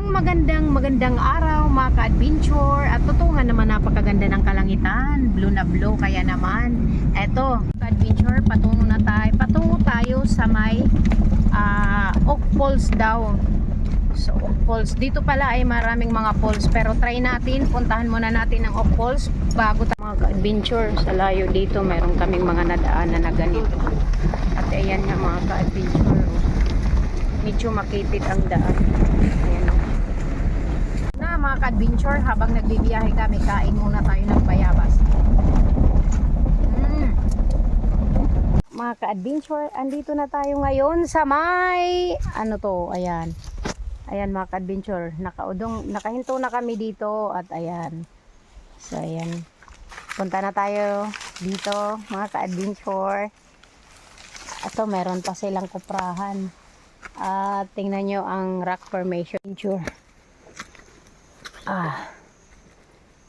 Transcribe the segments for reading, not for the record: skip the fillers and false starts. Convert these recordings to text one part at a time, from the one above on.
Magandang araw mga ka-adventure. At totoo nga naman, napakaganda ng kalangitan, blue na blue. Kaya naman eto ka-adventure, patungo tayo sa may Oak Falls daw. So Oak Falls, dito pala ay maraming mga falls, pero try natin, puntahan muna natin ang Oak Falls bago tayo mga ka-adventure. Sa layo dito meron kaming mga nadaanan na ganito. At ayan nga mga ka-adventure, medyo makitid ang daan. Ayan o. Na mga ka-adventure, habang nagbibiyahe kami, kain muna tayo ng bayabas. Mga ka-adventure, andito na tayo ngayon sa may ano to, ayan. Ayan mga ka-adventure, nakahinto na kami dito at ayan. So ayan. Punta na tayo dito mga ka-adventure. Ito meron pa silang kuprahan. At tingnan nyo ang rock formation.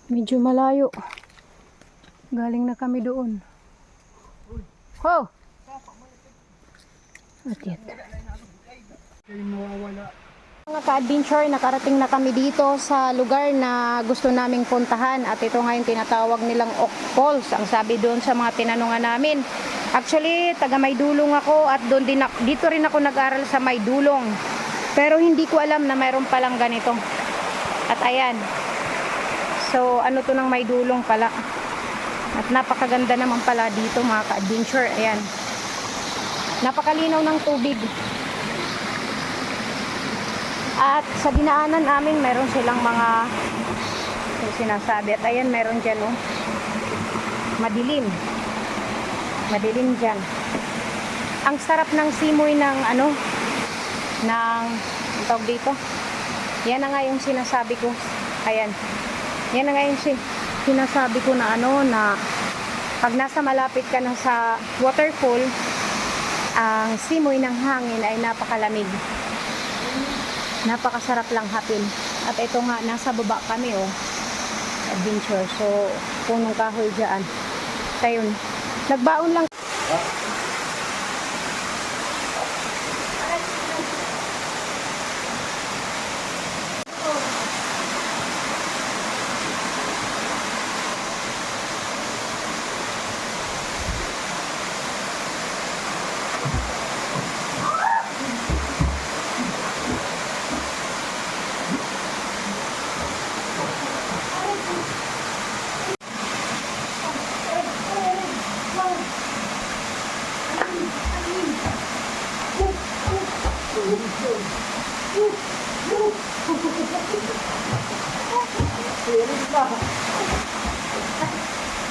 Medyo malayo. Galing na kami doon. Ho! At yan. Mga ka-adventure, nakarating na kami dito sa lugar na gusto naming puntahan. At ito nga yung tinatawag nilang Oak Falls. Ang sabi doon sa mga tinanungan namin. Actually, taga Maydulong ako at dito rin ako nag-aral sa Maydulong. Pero hindi ko alam na mayroon palang ganito. At ayan. So, ano to ng Maydulong pala. At napakaganda naman pala dito mga ka-adventure. Ayan. Napakalinaw ng tubig. At sa dinaanan namin, meron silang mga sinasabi. At ayan, meron dyan, oh. Madilim. Madilim dyan. Ang sarap ng simoy ng ano, ng tawag dito. Yan na nga yung sinasabi ko. Ayan. Yan na nga yung sinasabi ko na ano, na pag nasa malapit ka na sa waterfall, ang simoy ng hangin ay napakalamig. Napakasarap lang hapin. At ito nga, nasa baba kami, oh. Adventure. So, punong kahoy dyan. Tayo. Nagbaon lang.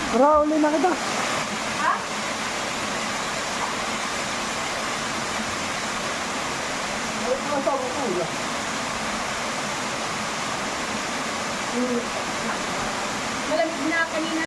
Bro, uli na kita. Ha? Malamig na kanina.